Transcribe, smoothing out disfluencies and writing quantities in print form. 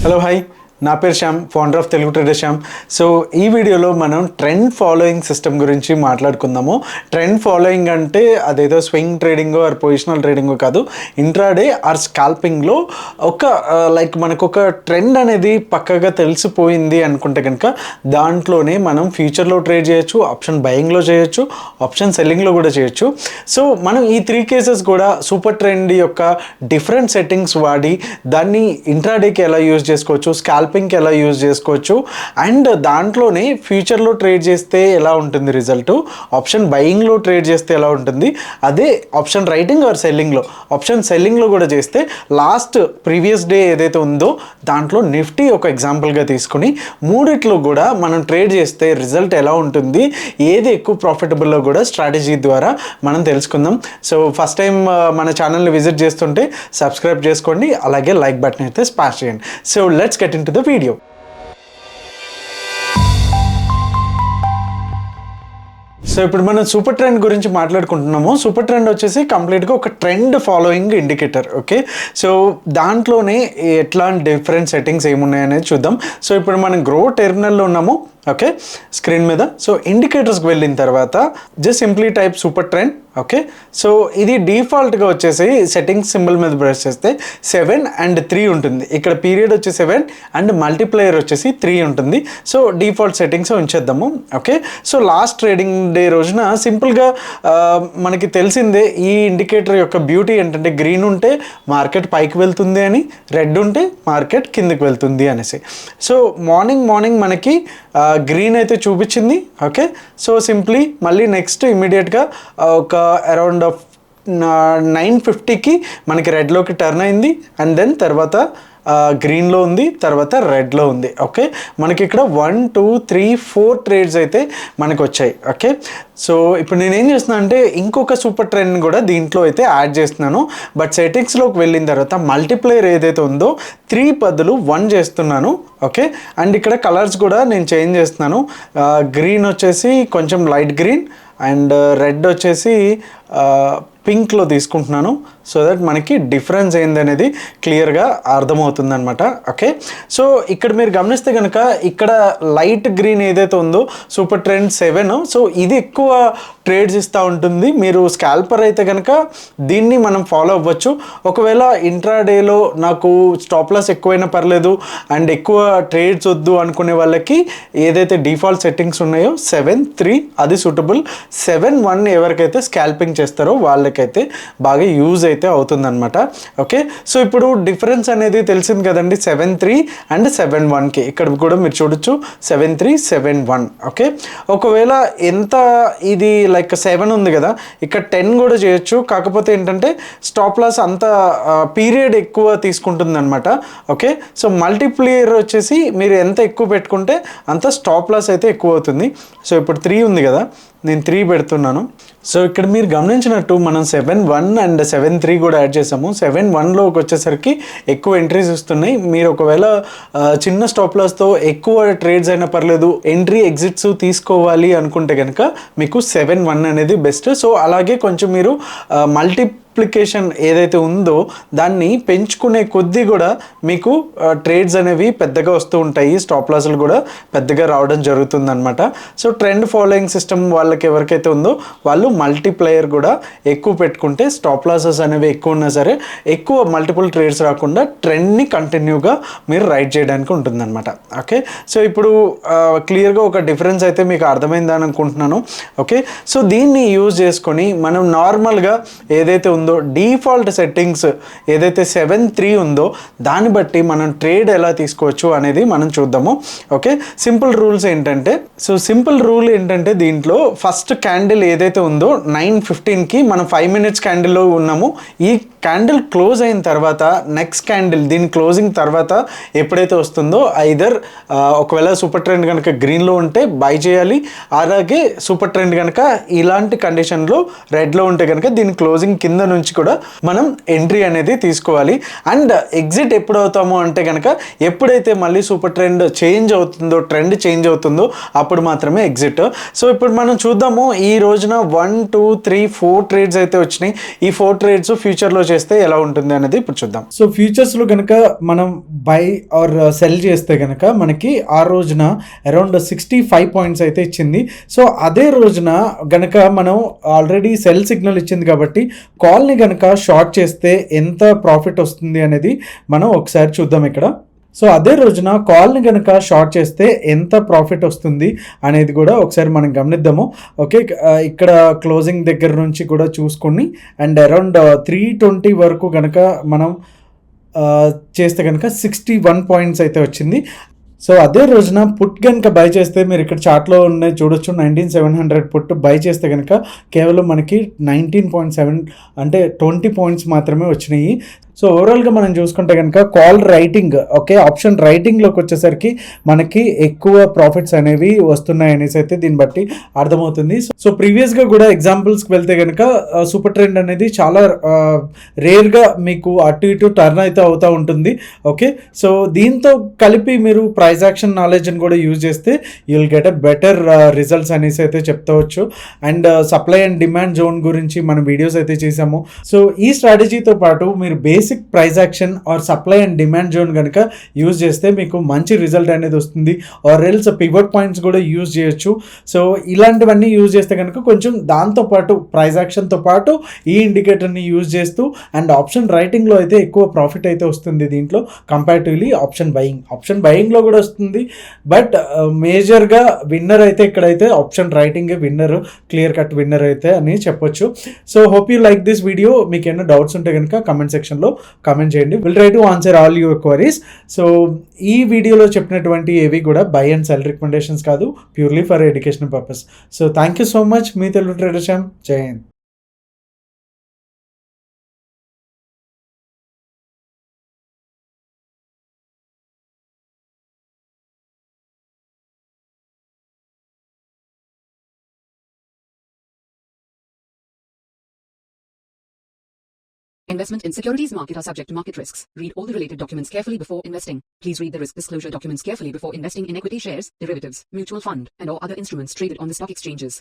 Hello hi, నా పేరు Shyam, founder of Telugu trader Shyam. So ఈ వీడియోలో మనం ట్రెండ్ ఫాలోయింగ్ సిస్టమ్ గురించి మాట్లాడుకుందాము. ట్రెండ్ ఫాలోయింగ్ అంటే అదేదో swing trading are positional trading కాదు. ఇంట్రాడే ఆర్ స్కాల్పింగ్లో ఒక మనకు ఒక ట్రెండ్ అనేది పక్కగా తెలిసిపోయింది అనుకుంటే కనుక దాంట్లోనే మనం ఫ్యూచర్లో ట్రేడ్ చేయొచ్చు, ఆప్షన్ బయింగ్లో చేయొచ్చు, ఆప్షన్ సెల్లింగ్లో కూడా చేయొచ్చు. సో మనం ఈ 3 కేసెస్ కూడా సూపర్ ట్రెండ్ యొక్క డిఫరెంట్ సెట్టింగ్స్ వాడి దాన్ని ఇంట్రాడేకి ఎలా యూజ్ చేసుకోవచ్చు, స్కాల్పింగ్కి ఎలా యూజ్ చేసుకోవచ్చు, అండ్ దాంట్లోనే ఫ్యూచర్లో ట్రేడ్ చేస్తే ఎలా ఉంటుంది రిజల్ట్, ఆప్షన్ బయింగ్లో ట్రేడ్ చేస్తే ఎలా ఉంటుంది, అదే ఆప్షన్ రైటింగ్ ఆర్ సెల్లింగ్లో, ఆప్షన్ సెల్లింగ్లో కూడా చేస్తే లాస్ట్ ప్రీవియస్ డే ఏదైతే ఉందో దాంట్లో నిఫ్టీ ఒక ఎగ్జాంపుల్గా తీసుకుని మూడిట్లో కూడా మనం ట్రేడ్ చేస్తే రిజల్ట్ ఎలా ఉంటుంది, ఏది ఎక్కువ ప్రాఫిటబుల్లో కూడా స్ట్రాటజీ ద్వారా మనం తెలుసుకుందాం. సో ఫస్ట్ టైం మన ఛానల్ని విజిట్ చేస్తుంటే సబ్స్క్రైబ్ చేసుకోండి, అలాగే లైక్ బటన్ అయితే స్మాష్ చేయండి. So let's get in to the video. So ఇప్పుడు మనం సూపర్ ట్రెండ్ గురించి మాట్లాడుకుంటున్నాము. సూపర్ ట్రెండ్ వచ్చేసి కంప్లీట్గా ఒక trend following indicator. Okay, so దాంట్లోనే ఎట్లాంటి డిఫరెంట్ సెట్టింగ్స్ ఏమున్నాయనేది చూద్దాం. సో ఇప్పుడు మనం గ్రో టెర్మినల్లో ఉన్నాము. ఓకే, స్క్రీన్ మీద. సో ఇండికేటర్స్కి వెళ్ళిన తర్వాత just simply type super trend. Okay, so ఇది డిఫాల్ట్గా వచ్చేసి సెట్టింగ్స్ సింబల్ మీద ప్రెస్ చేస్తే 7 and 3 ఉంటుంది. ఇక్కడ పీరియడ్ వచ్చి 7 అండ్ మల్టిప్లయర్ వచ్చేసి 3 ఉంటుంది. సో డిఫాల్ట్ సెట్టింగ్స్ ఉంచేద్దాము. Okay, so last trading day రోజున సింపుల్గా మనకి తెలిసిందే ఈ ఇండికేటర్ యొక్క బ్యూటీ ఏంటంటే గ్రీన్ ఉంటే మార్కెట్ పైకి వెళ్తుంది అని, రెడ్ ఉంటే మార్కెట్ కిందకి వెళ్తుంది అనేసి. సో మార్నింగ్ మనకి గ్రీన్ అయితే చూపించింది. ఓకే, సో సింప్లీ మళ్ళీ నెక్స్ట్ ఇమీడియట్గా ఒక అరౌండ్ 9:50కి మనకి రెడ్లోకి టర్న్ అయింది, అండ్ దెన్ తర్వాత గ్రీన్లో ఉంది, తర్వాత రెడ్లో ఉంది. ఓకే, మనకి ఇక్కడ 1 2 3 4 ట్రేడ్స్ అయితే మనకు వచ్చాయి. ఓకే, సో ఇప్పుడు నేనేం చేస్తున్నాను అంటే ఇంకొక సూపర్ ట్రెండ్ కూడా దీంట్లో అయితే యాడ్ చేస్తున్నాను. బట్ సెట్టింగ్స్లోకి వెళ్ళిన తర్వాత మల్టిప్లేయర్ ఏదైతే ఉందో 3 బదులు 1 చేస్తున్నాను. ఓకే, అండ్ ఇక్కడ కలర్స్ కూడా నేను చేంజ్ చేస్తున్నాను. గ్రీన్ వచ్చేసి కొంచెం లైట్ గ్రీన్ అండ్ రెడ్ వచ్చేసి పింక్లో తీసుకుంటున్నాను. సో దట్ మనకి డిఫరెన్స్ ఏందనేది క్లియర్గా అర్థమవుతుంది అనమాట. ఓకే, సో ఇక్కడ మీరు గమనిస్తే కనుక ఇక్కడ లైట్ గ్రీన్ ఏదైతే ఉందో సూపర్ ట్రెండ్ 7, సో ఇది ఎక్కువ ట్రేడ్స్ ఇస్తూ ఉంటుంది. మీరు స్కాల్పర్ అయితే కనుక దీన్ని మనం ఫాలో అవ్వచ్చు. ఒకవేళ ఇంట్రాడేలో నాకు స్టాప్ లాస్ ఎక్కువైనా పర్లేదు అండ్ ఎక్కువ ట్రేడ్స్ వద్దు అనుకునే వాళ్ళకి ఏదైతే డిఫాల్ట్ సెట్టింగ్స్ ఉన్నాయో 7 3 అది సూటబుల్. 7 1 ఎవరికైతే స్కాల్పింగ్ చేస్తారో వాళ్ళకైతే బాగా యూజ్ అయితే అవుతుందన్నమాట. ఓకే, సో ఇప్పుడు డిఫరెన్స్ అనేది తెలిసింది కదండి, 7 3 అండ్ 7 1కి. ఇక్కడ కూడా మీరు చూడొచ్చు 7 3 7 1. ఓకే, ఒకవేళ ఎంత ఇది లైక్ 7 ఉంది కదా, ఇక్కడ 10 కూడా చేయొచ్చు. కాకపోతే ఏంటంటే స్టాప్ లాస్ అంత పీరియడ్ ఎక్కువ తీసుకుంటుంది అనమాట. ఓకే, సో మల్టిప్లియర్ వచ్చేసి మీరు ఎంత ఎక్కువ పెట్టుకుంటే అంత స్టాప్ లాస్ అయితే ఎక్కువ అవుతుంది. సో ఇప్పుడు 3 ఉంది కదా, నేను 3 పెడుతున్నాను. సో ఇక్కడ మీరు గమనించినట్టు మనం 7 1 అండ్ 7 3 కూడా యాడ్ చేసాము. 7 1లోకి వచ్చేసరికి ఎక్కువ ఎంట్రీస్ వస్తున్నాయి. మీరు ఒకవేళ చిన్న స్టాప్ లాస్తో ఎక్కువ ట్రేడ్స్ అయినా పర్లేదు, ఎంట్రీ ఎగ్జిట్స్ తీసుకోవాలి అనుకుంటే కనుక మీకు 7 1 అనేది బెస్ట్. సో అలాగే కొంచెం మీరు మల్టిప్లికేషన్ ఏదైతే ఉందో దాన్ని పెంచుకునే కొద్దీ కూడా మీకు ట్రేడ్స్ అనేవి పెద్దగా వస్తూ ఉంటాయి, స్టాప్ లాస్లు కూడా పెద్దగా రావడం జరుగుతుంది అనమాట. సో ట్రెండ్ ఫాలోయింగ్ సిస్టమ్ వాళ్ళకి ఎవరికైతే ఉందో వాళ్ళు మల్టీప్లేయర్ కూడా ఎక్కువ పెట్టుకుంటే స్టాప్ లాసెస్ అనేవి ఎక్కువ ఉన్నా సరే ఎక్కువ మల్టిపుల్ ట్రేడ్స్ రాకుండా ట్రెండ్ని కంటిన్యూగా మీరు రైడ్ చేయడానికి ఉంటుందన్నమాట. ఓకే, సో ఇప్పుడు క్లియర్గా ఒక డిఫరెన్స్ అయితే మీకు అర్థమైందని అనుకుంటున్నాను. ఓకే, సో దీన్ని యూజ్ చేసుకొని మనం నార్మల్గా ఏదైతే ఉందో డిఫాల్ట్ సెట్టింగ్స్ ఏదైతే 7 3 ఉందో దాన్ని బట్టి మనం ట్రేడ్ ఎలా తీసుకోవచ్చు అనేది మనం చూద్దాము. ఓకే, సింపుల్ రూల్స్ ఏంటంటే, సో సింపుల్ రూల్ ఏంటంటే దీంట్లో ఫస్ట్ క్యాండిల్ ఏదైతే ఉందో 9:15కి మనం 5 minutes క్యాండిల్లో ఉన్నాము. ఈ క్యాండిల్ క్లోజ్ అయిన తర్వాత నెక్స్ట్ క్యాండిల్ దీని క్లోజింగ్ తర్వాత ఎప్పుడైతే వస్తుందో ఐదర్ ఒకవేళ సూపర్ ట్రెండ్ కనుక గ్రీన్లో ఉంటే బై చేయాలి, అలాగే సూపర్ ట్రెండ్ కనుక ఇలాంటి కండిషన్లో రెడ్లో ఉంటే కనుక దీని క్లోజింగ్ కింద నుంచి కూడా మనం ఎంట్రీ అనేది తీసుకోవాలి. అండ్ ఎగ్జిట్ ఎప్పుడు అవుతాము అంటే కనుక ఎప్పుడైతే మళ్ళీ సూపర్ ట్రెండ్ చేంజ్ అవుతుందో, ట్రెండ్ చేంజ్ అవుతుందో అప్పుడు మాత్రమే ఎగ్జిట్. సో ఇప్పుడు మనం చూద్దాము ఈ రోజున 1 2 3 4 ట్రేడ్స్ అయితే వచ్చినాయి. ఈ 4 ట్రేడ్స్ ఫ్యూచర్లో చేస్తే ఎలా ఉంటుంది అనేది ఇప్పుడు చూద్దాం. సో ఫ్యూచర్స్లో కనుక మనం బై ఆర్ సెల్ చేస్తే కనుక మనకి ఆ రోజున అరౌండ్ 65 పాయింట్స్ అయితే ఇచ్చింది. సో అదే రోజున గనక మనం ఆల్రెడీ సెల్ సిగ్నల్ ఇచ్చింది కాబట్టి కాల్ని కనుక షార్ట్ చేస్తే ఎంత ప్రాఫిట్ వస్తుంది అనేది మనం ఒకసారి చూద్దాం ఇక్కడ. సో అదే రోజున కాల్ని కనుక షార్ట్ చేస్తే ఎంత ప్రాఫిట్ వస్తుంది అనేది కూడా ఒకసారి మనం గమనిద్దాము. ఓకే, ఇక్కడ క్లోజింగ్ దగ్గర నుంచి కూడా చూసుకొని అండ్ అరౌండ్ 320 వరకు కనుక మనం చేస్తే కనుక 61 పాయింట్స్ అయితే వచ్చింది. సో అదే రోజున పుట్ కనుక బై చేస్తే మీరు ఇక్కడ చార్ట్లో ఉన్నాయి చూడొచ్చు, 19700 పుట్ బై చేస్తే కనుక కేవలం మనకి 19.7 అంటే 20 పాయింట్స్ మాత్రమే వచ్చినాయి. సో ఓవరాల్గా మనం చూసుకుంటే కనుక కాల్ రైటింగ్, ఓకే, ఆప్షన్ రైటింగ్లోకి వచ్చేసరికి మనకి ఎక్కువ ప్రాఫిట్స్ అనేవి వస్తున్నాయి అనేసి అయితే దీన్ని బట్టి అర్థమవుతుంది. సో ప్రీవియస్గా కూడా ఎగ్జాంపుల్స్కి వెళ్తే కనుక సూపర్ ట్రెండ్ అనేది చాలా రేర్గా మీకు అటు ఇటు టర్న్ అయితే అవుతూ ఉంటుంది. ఓకే, సో దీంతో కలిపి మీరు ప్రైస్ యాక్షన్ నాలెడ్జ్ని కూడా యూజ్ చేస్తే you will get a better results అనేసి అయితే చెప్తావచ్చు. And supply and demand zone గురించి మనం వీడియోస్ అయితే చేసాము. సో ఈ స్ట్రాటజీతో పాటు మీరు basic price action or supply and demand zone కనుక యూజ్ చేస్తే మీకు మంచి రిజల్ట్ అనేది వస్తుంది. ఆర్ ఎల్స్ పివట్ పాయింట్స్ కూడా యూజ్ చేయొచ్చు. సో ఇలాంటివన్నీ యూజ్ చేస్తే కనుక కొంచెం దాంతోపాటు ప్రైస్ యాక్షన్తో పాటు ఈ ఇండికేటర్ని యూజ్ చేస్తూ అండ్ ఆప్షన్ రైటింగ్లో అయితే ఎక్కువ ప్రాఫిట్ అయితే వస్తుంది దీంట్లో కంపారిటివ్లీ ఆప్షన్ బయింగ్లో కూడా వస్తుంది. బట్ మేజర్గా విన్నర్ అయితే ఇక్కడైతే option writing winner, clear cut winner అయితే అని చెప్పొచ్చు. So hope you like this video. మీకు ఏమైనా డౌట్స్ ఉంటే కనుక కమెంట్ సెక్షన్లో కామెంట్ చేయండి. Will try to answer all your queries. So ఈ వీడియోలో చెప్పినటువంటి ఏవి కూడా బై అండ్ సెల్ రికమెండేషన్స్ కాదు, purely for educational purpose. So thank you so much. Me Telugu trader Shyam. జై Hind. Investment in securities market are subject to market risks. Read all the related documents carefully before investing. Please read the risk disclosure documents carefully before investing in equity shares, derivatives, mutual fund, and or other instruments traded on the stock exchanges.